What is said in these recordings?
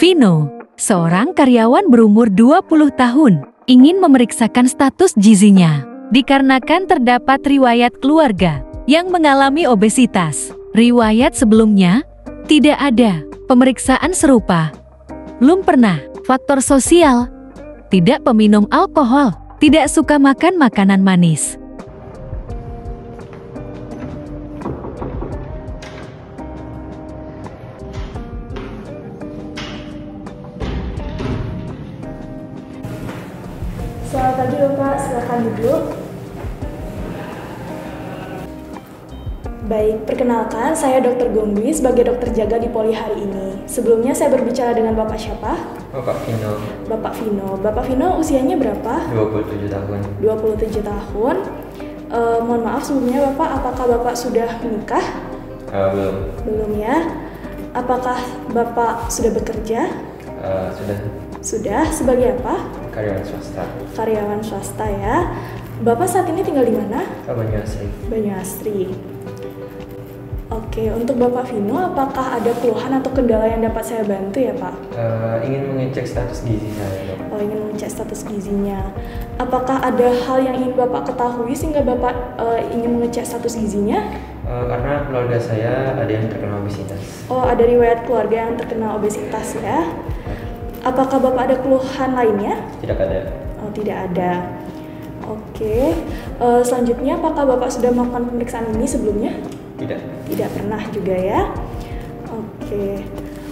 Vino, seorang karyawan berumur 20 tahun, ingin memeriksakan status gizinya. Dikarenakan terdapat riwayat keluarga yang mengalami obesitas. Riwayat sebelumnya tidak ada pemeriksaan serupa. Belum pernah. Faktor sosial, tidak peminum alkohol, tidak suka makan makanan manis. Selamat pagi Bapak, silakan duduk. Baik, perkenalkan saya Dr. Gongwi sebagai dokter jaga di Poli hari ini. Sebelumnya saya berbicara dengan Bapak siapa? Bapak Vino. Bapak Vino. Bapak Vino usianya berapa? 27 tahun. 27 tahun. Mohon maaf sebelumnya Bapak, apakah Bapak sudah menikah? Belum. Belum ya. Apakah Bapak sudah bekerja? Sudah. Sudah, sebagai apa? Karyawan swasta. Karyawan swasta ya. Bapak saat ini tinggal di mana? Banyuasri. Banyuasri. Oke, untuk Bapak Vino, apakah ada keluhan atau kendala yang dapat saya bantu ya Pak? Ingin mengecek status gizi saya, Dok. Oh, ingin mengecek status gizinya. Apakah ada hal yang ingin Bapak ketahui sehingga Bapak ingin mengecek status gizinya? Karena keluarga saya ada yang terkena obesitas. Oh, ada riwayat keluarga yang terkena obesitas ya. Apakah Bapak ada keluhan lainnya? Tidak ada. Oh, tidak ada. Oke, selanjutnya apakah Bapak sudah melakukan pemeriksaan ini sebelumnya? Tidak. Tidak pernah juga ya. Oke,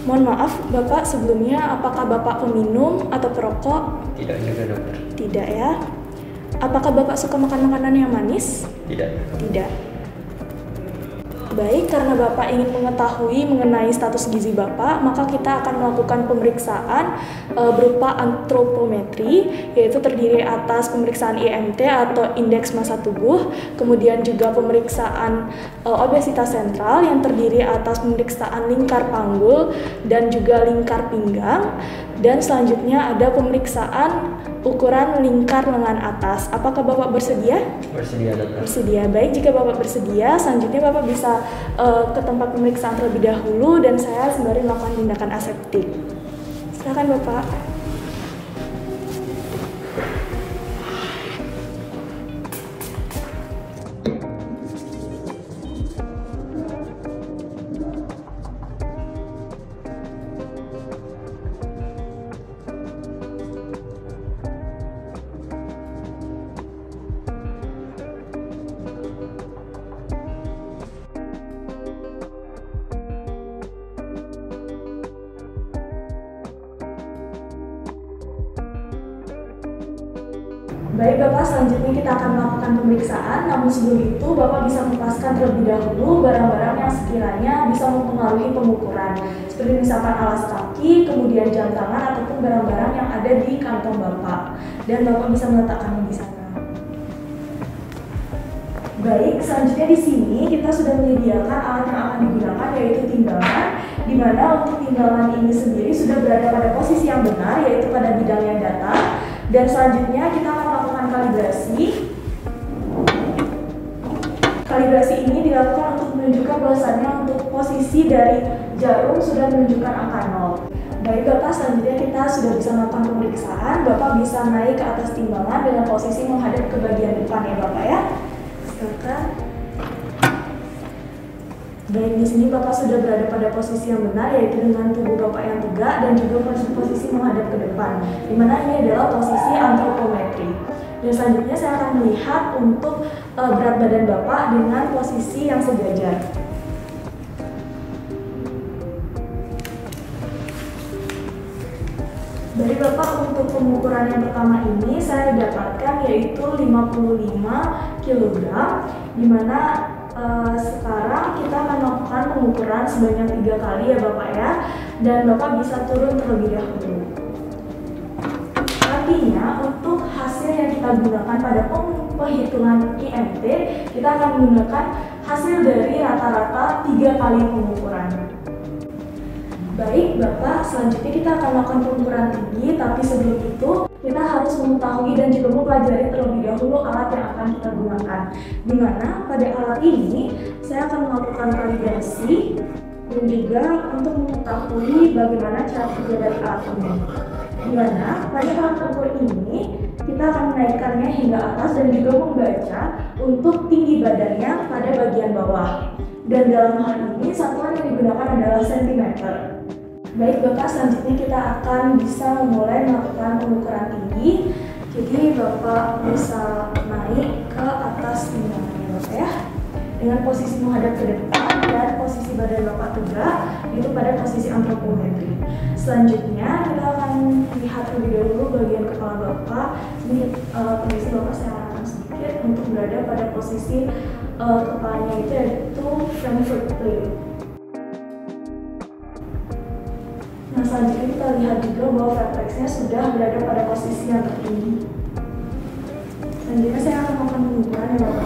mohon maaf Bapak sebelumnya apakah Bapak peminum atau perokok? Tidak juga, Dokter. Tidak ya. Apakah Bapak suka makan makanan yang manis? Tidak. Tidak. Baik, karena Bapak ingin mengetahui mengenai status gizi Bapak, maka kita akan melakukan pemeriksaan berupa antropometri, yaitu terdiri atas pemeriksaan IMT atau indeks massa tubuh, kemudian juga pemeriksaan obesitas sentral yang terdiri atas pemeriksaan lingkar panggul dan juga lingkar pinggang, dan selanjutnya ada pemeriksaan ukuran lingkar lengan atas. Apakah Bapak bersedia? Bersedia, Dokter. Bersedia. Baik, jika Bapak bersedia, selanjutnya Bapak bisa ke tempat pemeriksaan terlebih dahulu dan saya sembari melakukan tindakan aseptik. Silakan Bapak. Baik Bapak, selanjutnya kita akan melakukan pemeriksaan, namun sebelum itu Bapak bisa melepaskan terlebih dahulu barang-barang yang sekiranya bisa mempengaruhi pengukuran, seperti misalkan alas kaki, kemudian jam tangan, ataupun barang-barang yang ada di kantong Bapak, dan Bapak bisa meletakkannya di sana. Baik, selanjutnya di sini kita sudah menyediakan alat yang akan digunakan, yaitu timbangan, di mana untuk timbangan ini sendiri sudah berada pada posisi yang benar, yaitu pada bidang yang datar. Dan selanjutnya kita akan melakukan kalibrasi. Kalibrasi ini dilakukan untuk menunjukkan bahwasannya untuk posisi dari jarum sudah menunjukkan angka 0. Baik Bapak, selanjutnya kita sudah bisa melakukan pemeriksaan. Bapak bisa naik ke atas timbangan dengan posisi menghadap ke bagian depan ya Bapak ya. Silakan. Baik, di sini Bapak sudah berada pada posisi yang benar, yaitu dengan tubuh Bapak yang tegak dan juga posisi menghadap ke depan, di mana ini adalah posisi antropometri. Dan selanjutnya saya akan melihat untuk berat badan Bapak dengan posisi yang sejajar. Dari Bapak untuk pengukuran yang pertama ini saya dapatkan yaitu 55 kg, di mana sekarang kita akan melakukan pengukuran sebanyak 3 kali ya Bapak ya, dan Bapak bisa turun terlebih dahulu. Artinya untuk hasil yang kita gunakan pada penghitungan IMT, kita akan menggunakan hasil dari rata-rata 3 kali pengukuran. Baik Bapak, selanjutnya kita akan melakukan pengukuran tinggi, tapi sebelum itu kita harus mengetahui dan juga mempelajari terlebih dahulu alat yang akan kita gunakan. Di mana pada alat ini saya akan melakukan kalibrasi dan juga untuk mengetahui bagaimana cara kerja dari alat ini. Di mana pada alat ukur ini kita akan menaikkannya hingga atas dan juga membaca untuk tinggi badannya pada bagian bawah. Dan dalam hal ini satuan yang digunakan adalah sentimeter. Baik Bapak, selanjutnya kita akan bisa memulai melakukan pengukuran tinggi. Jadi Bapak bisa naik ke atas timbangannya Bapak ya, dengan posisi menghadap ke depan dan posisi badan Bapak tegak itu pada posisi antropometri. Selanjutnya kita akan lihat lebih dahulu bagian kepala Bapak. Ini kondisi Bapak saya arahkan sedikit untuk berada pada posisi kepalanya itu yaitu Frankfurt plane. Nah, selanjutnya kita lihat juga bahwa vertexnya sudah berada pada posisi yang tertinggi. Selanjutnya saya akan melakukan pengukuran ya Bapak.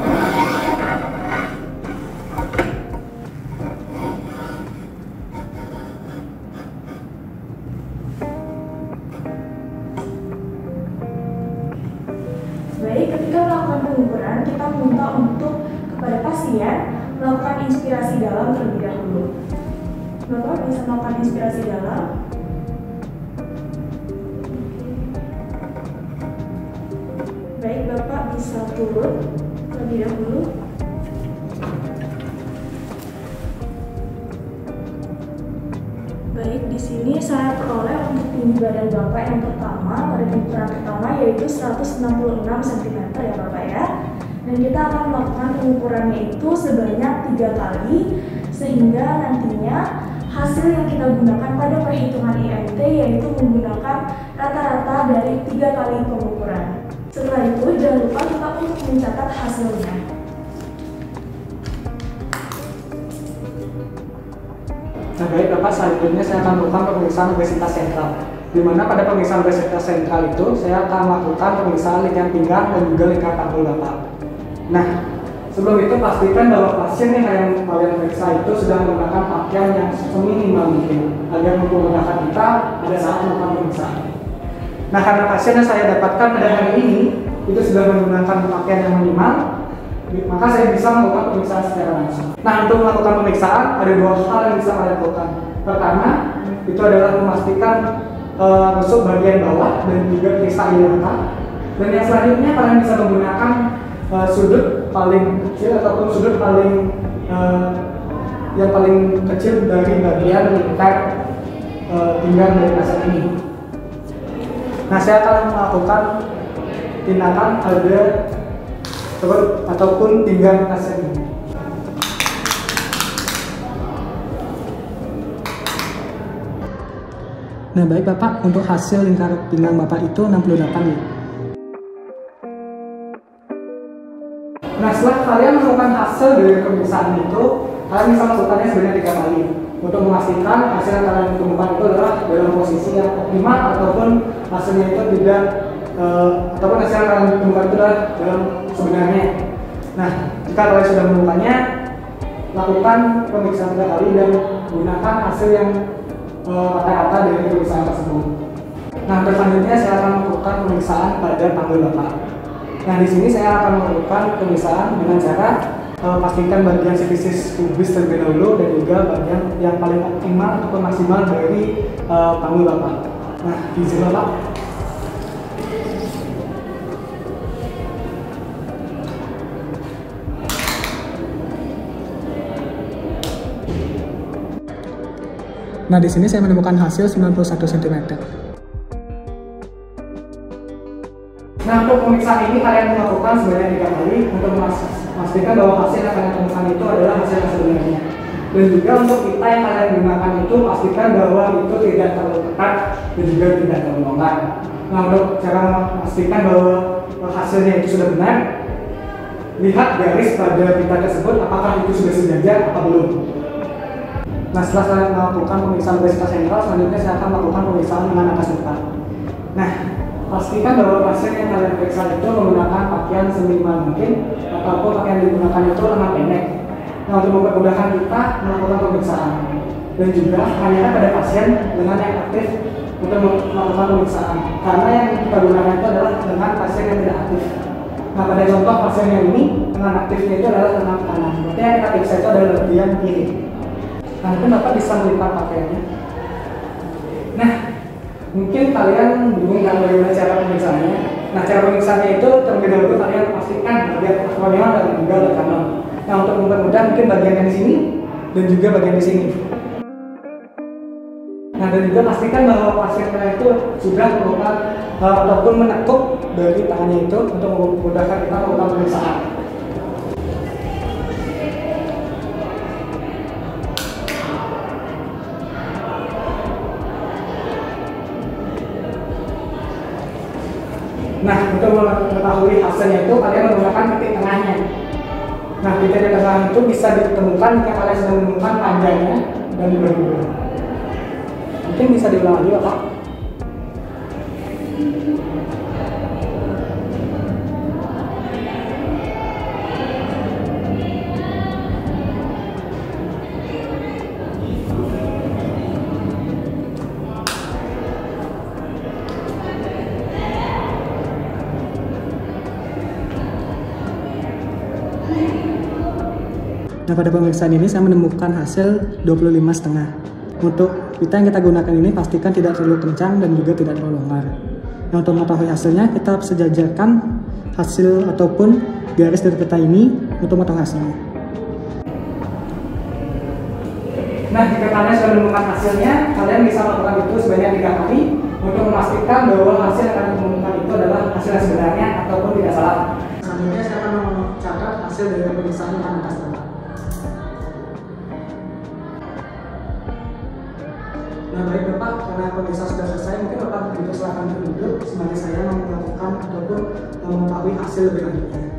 Baik, ketika melakukan pengukuran, kita minta untuk kepada pasien melakukan inspirasi dalam terlebih dahulu. Bapak bisa melakukan inspirasi dalam. Baik, Bapak bisa turun terlebih dahulu. Baik, di sini saya peroleh untuk tinggi badan Bapak yang pertama pada pengukuran pertama yaitu 166 cm ya Bapak ya. Dan kita akan melakukan pengukurannya itu sebanyak 3 kali sehingga nantinya hasil yang kita gunakan pada perhitungan IMT yaitu menggunakan rata-rata dari 3 kali pengukuran. Setelah itu jangan lupa kita untuk mencatat hasilnya. Nah baik Bapak, selanjutnya saya akan melakukan pemeriksaan obesitas sentral. Di mana pada pemeriksaan obesitas sentral itu saya akan melakukan pemeriksaan lingkar pinggang dan juga lingkar panggul Bapak. Nah, sebelum itu pastikan bahwa pasien yang kalian periksa itu sudah menggunakan pakaian yang seminimal mungkin agar memudahkan kita pada saat melakukan pemeriksaan. Nah, karena pasien yang saya dapatkan pada hari ini itu sudah menggunakan pakaian yang minimal, maka saya bisa melakukan pemeriksaan secara langsung. Nah, untuk melakukan pemeriksaan ada 2 hal yang bisa kalian lakukan. Pertama, itu adalah memastikan masuk bagian bawah dan juga periksa ILK. Dan yang selanjutnya kalian bisa menggunakan sudut paling kecil ataupun sudut paling yang paling kecil dari bagian lingkar pinggang dari pasien ini. Nah, saya akan melakukan tindakan pada perut ataupun pinggang pasien ini. Nah baik Bapak, untuk hasil lingkar pinggang Bapak itu 68 ya. Nah, setelah kalian menemukan hasil dari pemeriksaan itu, kalian bisa melakukannya sebanyak 3 kali untuk memastikan hasil yang kalian temukan itu adalah dalam posisi yang optimal ataupun hasilnya itu tidak ataupun hasil yang kalian temukan itu adalah dalam sebenarnya. Nah, jika kalian sudah menemukannya, lakukan pemeriksaan 3 kali dan gunakan hasil yang rata-rata dari pemeriksaan tersebut. Nah, selanjutnya saya akan melakukan pemeriksaan pada panggul Bapak. Nah, di sini saya akan melakukan pemeriksaan dengan cara pastikan bagian sifisis pubis terlebih dahulu dan juga bagian yang paling optimal atau maksimal dari panggul Bapak. Nah, izin Bapak. Nah, di sini saya menemukan hasil 91 cm. Nah, untuk pemeriksaan ini kalian melakukan sebanyak 3 kali untuk memastikan bahwa hasil yang kalian temukan itu adalah hasil yang sebenarnya. Dan juga untuk kita yang kalian gunakan itu pastikan bahwa itu tidak terlalu ketat dan juga tidak terlalu longgar. Nah, untuk cara memastikan bahwa hasilnya itu sudah benar, lihat garis pada pita tersebut apakah itu sudah sejajar atau belum. Nah, setelah saya melakukan pemeriksaan obesitas sentral, selanjutnya saya akan melakukan pemeriksaan dengan atas depan. Nah, pastikan bahwa pasien yang kalian periksa itu menggunakan pakaian seminimal mungkin ataupun pakaian yang digunakan itu lengan pendek. Nah, untuk mempermudahkan kita melakukan pemeriksaan dan juga tanyakan pada pasien lengan yang aktif untuk melakukan pemeriksaan. Karena yang kita gunakan itu adalah lengan pasien yang tidak aktif. Nah, pada contoh pasien yang ini lengan aktifnya itu adalah lengan kanan. Berarti yang kita periksa itu adalah bagian kiri. Nah, mungkin Bapak bisa melipat pakaiannya. Nah, mungkin kalian bingung kan bagaimana cara pemeriksaannya. Nah, cara pemeriksaannya itu terlebih dahulu kalian pastikan bagian akroneon dan juga lekanon. Nah, untuk mempermudah mungkin bagian yang di sini dan juga bagian di sini. Nah, dan juga pastikan bahwa pasiennya itu sudah melakukan ataupun menekuk dari tangannya itu untuk memudahkan kita melakukan pemeriksaan. Nah, untuk mengetahui hasilnya itu kalian menggunakan titik tengahnya. Nah, titik tengah itu bisa ditemukan jika kalian sudah menemukan panjangnya dan berubah. Mungkin bisa diulang lagi, Pak. Nah, pada pemeriksaan ini saya menemukan hasil 25,5. Untuk pita yang kita gunakan ini pastikan tidak terlalu kencang dan juga tidak terlalu longgar. Nah, untuk mengetahui hasilnya kita sejajarkan hasil ataupun garis dari pita ini untuk mengetahui hasilnya. Nah, jika kalian sudah menemukan hasilnya, kalian bisa melakukan itu sebanyak 3 kali untuk memastikan bahwa hasil yang kalian temukan itu adalah hasil yang sebenarnya ataupun tidak salah. Selanjutnya saya akan mencatat hasil dari pemeriksaan yang atas Bapak. Nah, baik Bapak, karena pemeriksaan sudah selesai, mungkin Bapak silakan duduk sebagai saya melakukan ataupun mengetahui hasil lebih lanjutnya.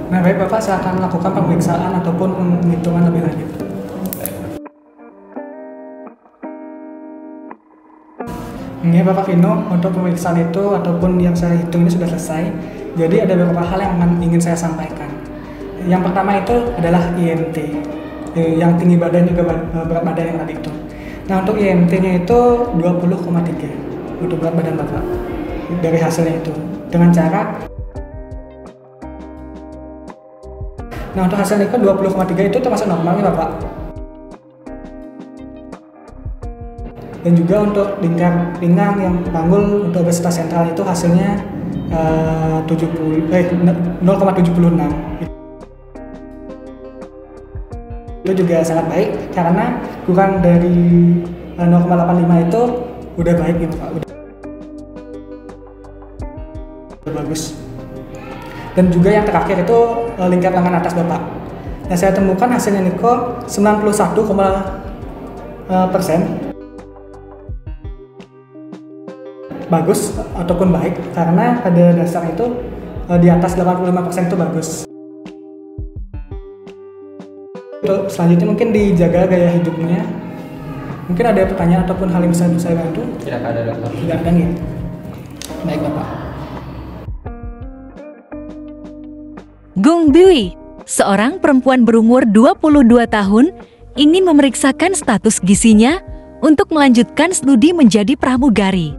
Nah, baik Bapak, saya akan melakukan pemeriksaan ataupun penghitungan lebih lanjut. Ini Bapak Vino, untuk pemeriksaan itu ataupun yang saya hitung ini sudah selesai. Jadi ada beberapa hal yang ingin saya sampaikan. Yang pertama itu adalah IMT, yang tinggi badan juga berat badan yang tadi itu. Nah, untuk IMT-nya itu 20,3 untuk berat badan Bapak dari hasilnya itu. Dengan cara, nah untuk hasilnya itu 20,3 itu termasuk normalnya Bapak. Dan juga untuk lingkar pinggang yang panggul untuk obesitas sentral itu hasilnya 0,76. Itu juga sangat baik karena kurang dari 0,85 itu udah baik gitu Pak. Udah bagus. Dan juga yang terakhir itu lingkar lengan atas Bapak. Nah, saya temukan hasilnya Niko 91,% bagus ataupun baik karena pada dasarnya itu di atas 85% itu bagus. Untuk selanjutnya mungkin dijaga gaya hidupnya. Mungkin ada pertanyaan ataupun hal yang bisa saya bantu? Tidak ada dokter. Tidak ada ya. Baik Bapak. Gung Bui, seorang perempuan berumur 22 tahun, ingin memeriksakan status gizinya untuk melanjutkan studi menjadi pramugari.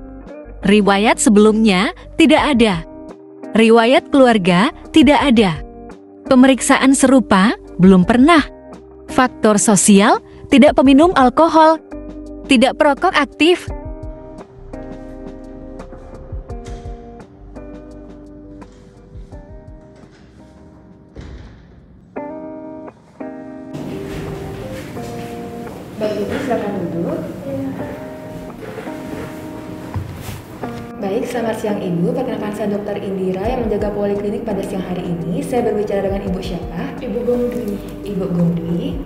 Riwayat sebelumnya tidak ada. Riwayat keluarga tidak ada. Pemeriksaan serupa belum pernah. Faktor sosial, tidak peminum alkohol, tidak perokok aktif. Baik Ibu, silakan duduk. Baik, selamat siang Ibu. Perkenalkan saya Dr. Indira yang menjaga poliklinik pada siang hari ini. Saya berbicara dengan Ibu siapa? Ibu Gungdwi. Ibu Gungdwi.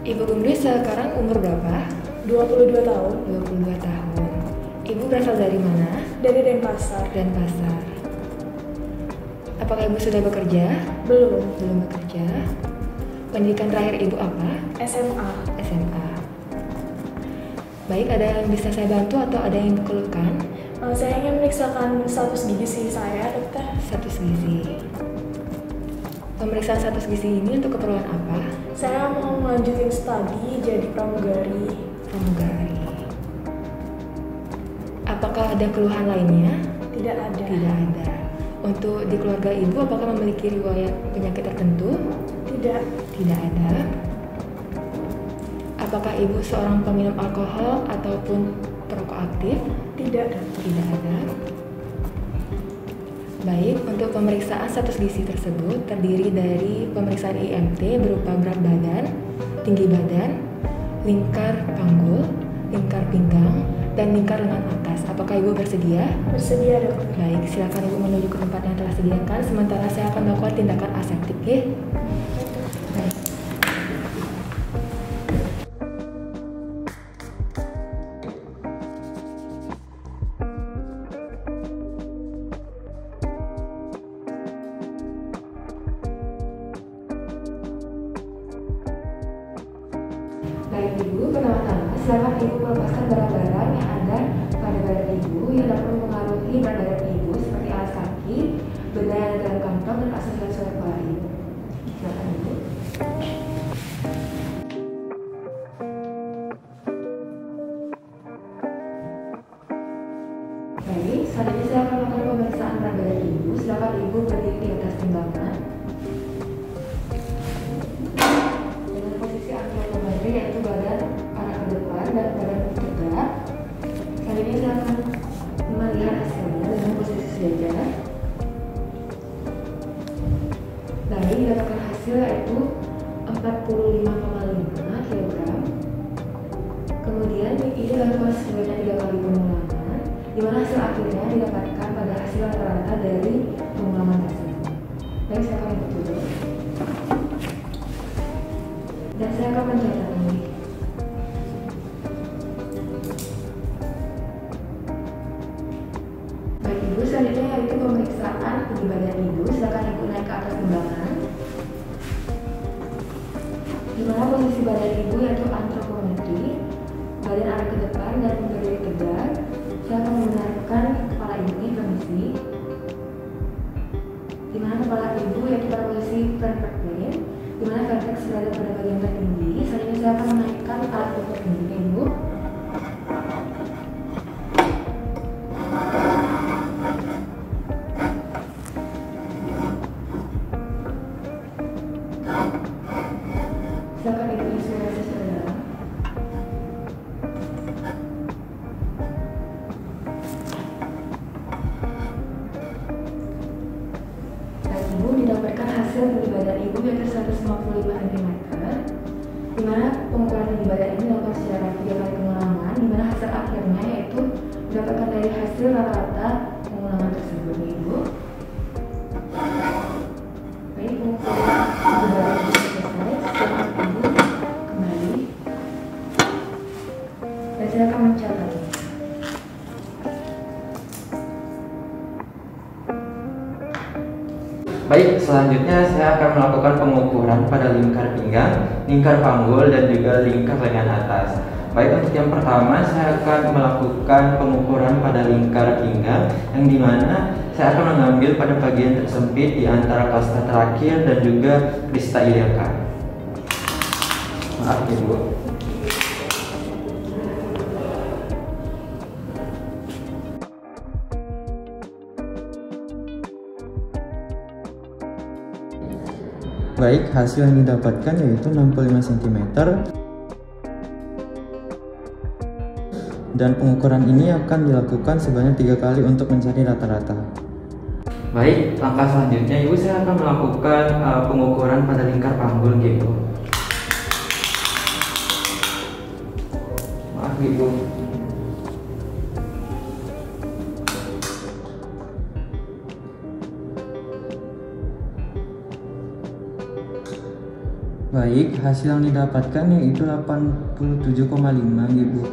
Ibu Gungdwi sekarang umur berapa? 22 tahun. 22 tahun. Ibu berasal dari mana? Dari Denpasar. Denpasar. Apakah Ibu sudah bekerja? Belum. Belum bekerja. Pendidikan terakhir Ibu apa? SMA. SMA. Baik, ada yang bisa saya bantu atau ada yang dikeluhkan? Saya ingin memeriksakan status gizi saya, dokter. Status gizi. Pemeriksaan status gizi ini untuk keperluan apa? Saya mau melanjutin studi jadi pramugari. Pramugari. Apakah ada keluhan lainnya? Tidak ada. Tidak ada. Untuk di keluarga ibu, apakah memiliki riwayat penyakit tertentu? Tidak. Tidak ada. Apakah ibu seorang peminum alkohol ataupun perokok aktif? Tidak ada. Tidak ada. Baik, untuk pemeriksaan status gizi tersebut terdiri dari pemeriksaan IMT berupa berat badan, tinggi badan, lingkar panggul, lingkar pinggang, dan lingkar lengan atas. Apakah ibu bersedia? Bersedia, dokter. Baik, silakan ibu menuju ke tempat yang telah disediakan, sementara saya akan melakukan tindakan aseptik, ya. Baik. Baik ibu, pertama-tama silakan ibu melepaskan barang-barang yang ada pada badan ibu yang dapat mempengaruhi berat badan ibu seperti alas kaki, benda yang ada dalam kantong dan aksesoris lain. Silakan ibu. Baik, saat ini saya akan melakukan pemeriksaan berat badan ibu. Silakan ibu berdiri di atas timbangan. Dengan posisi antropometri yaitu badan arah ke depan dan badan tegak. Kali ini saya akan melihat hasilnya dengan posisi sejajar. Baik, didapatkan hasil yaitu 45,5 kg. Kemudian ini dilakukan sebanyak 3 kali pengulangan, di mana hasil akhirnya didapatkan pada hasil rata-rata dari pengulangan tersebut. Baik, saya akan ikut dulu. Dan saya akan mencatat ini. Baik ibu, selanjutnya yaitu pemeriksaan tinggi badan ibu. Silakan ibu naik ke atas timbangan. Di mana posisi badan ibu yaitu antropometri, badan arah ke depan dan berdiri tegak. Saya akan menggunakan kepala ibu ini permisi. Di mana kepala ibu yaitu pada posisi front plane, di mana vertex berada pada bagian tertinggi. Saat ini saya akan menaikkan alat ukur ini, ibu. Silakan ibu inspirasi secara dalam. Dan ibu didapatkan hasil tinggi badan ibu yaitu 155 cm, di mana pengukuran tinggi badan ini dilakukan secara 3 kali pengulangan, di mana hasil akhirnya yaitu didapatkan dari hasil rata-rata pengulangan tersebut, ibu. Baik, pengukuran tinggi badan ibu selesai. Setelah ibu kembali, dan saya akan mencatat. Baik, selanjutnya saya akan melakukan pengukuran pada lingkar pinggang, lingkar panggul, dan juga lingkar lengan atas. Baik, untuk yang pertama saya akan melakukan pengukuran pada lingkar pinggang, yang dimana saya akan mengambil pada bagian tersempit di antara kasta terakhir dan juga krista iliaca. Maaf ibu. Baik, hasil yang didapatkan yaitu 65 cm. Dan pengukuran ini akan dilakukan sebanyak 3 kali untuk mencari rata-rata. Baik, langkah selanjutnya ibu saya akan melakukan pengukuran pada lingkar panggul gitu. Maaf ibu. Baik, hasil yang didapatkan yaitu 87,5 ibu.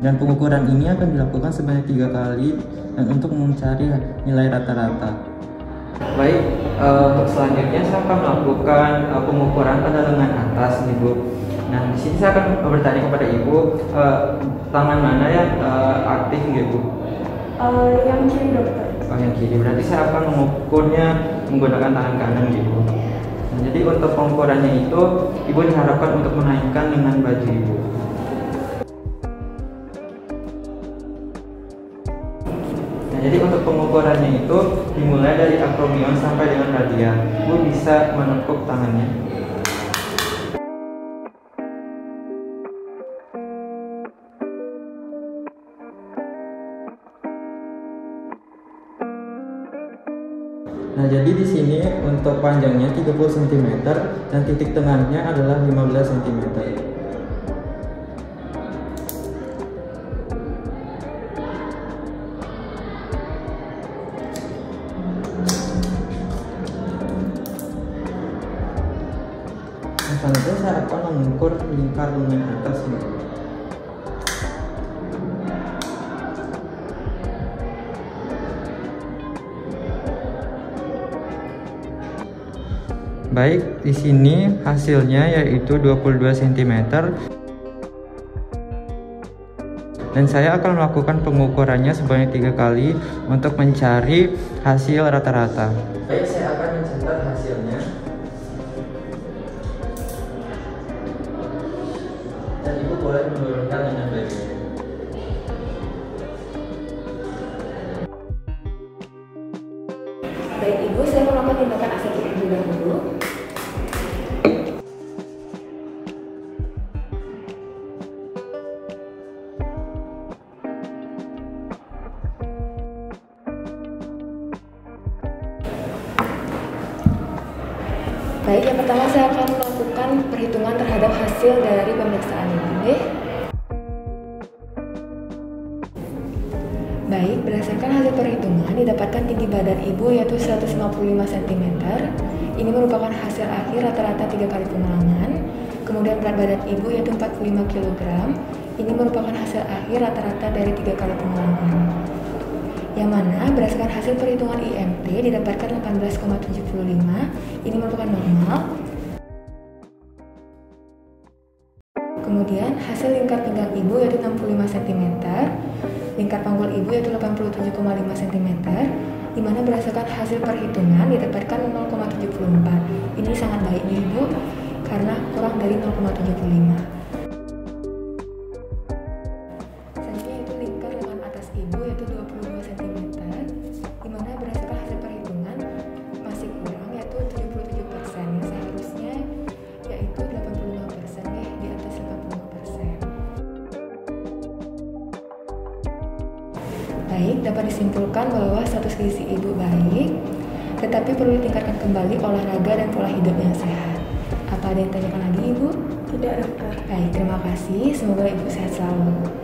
Dan pengukuran ini akan dilakukan sebanyak 3 kali dan untuk mencari nilai rata-rata. Baik, untuk selanjutnya saya akan melakukan pengukuran pada lengan atas ibu. Nah, di sini saya akan bertanya kepada ibu, tangan mana yang aktif ibu? Yang kiri, dokter. Oh, yang kiri. Berarti saya akan mengukurnya menggunakan tangan kanan gitu. Nah, jadi untuk pengukurannya itu, ibu diharapkan untuk menaikkan lengan baju ibu. Nah, jadi untuk pengukurannya itu dimulai dari akromion sampai dengan radian. Ibu bisa menekuk tangannya. Nah, jadi di sini untuk panjangnya 30 cm dan titik tengahnya adalah 15 cm. Selanjutnya saya akan mengukur lingkar lumen atas ini. Baik, di sini hasilnya yaitu 22 cm. Dan saya akan melakukan pengukurannya sebanyak 3 kali untuk mencari hasil rata-rata. Baik, saya akan mencatat hasilnya. Dan ibu boleh menurunkan lengan bajunya. Baik Ibu, saya melakukan tindakan asesmen terlebih dahulu. Baik, yang pertama saya akan melakukan perhitungan terhadap hasil dari pemeriksaan ini. Baik, berdasarkan hasil perhitungan didapatkan tinggi badan ibu yaitu 155 cm. Ini merupakan hasil akhir rata-rata 3 kali pengulangan. Kemudian berat badan ibu yaitu 45 kg. Ini merupakan hasil akhir rata-rata dari 3 kali pengulangan. Yang mana berdasarkan hasil perhitungan IMT didapatkan 18,75. Ini merupakan normal. Kemudian hasil lingkar pinggang ibu yaitu 65 cm. Lingkar panggul ibu yaitu 87,5 cm, di mana berdasarkan hasil perhitungan didapatkan 0,74. Ini sangat baik nih ibu, karena kurang dari 0,75. Selanjutnya itu lingkar lengan atas ibu yaitu 22 cm, di mana berdasarkan hasil perhitungan masih kurang yaitu 77%. Yang seharusnya yaitu 85% nih, di atas 85%. Baik, dapat disimpulkan bahwa status gizi ibu baik, tetapi perlu ditingkatkan kembali olahraga dan pola hidup yang sehat. Apa ada yang ditanyakan lagi ibu? Tidak, dokter. Baik, terima kasih. Semoga ibu sehat selalu.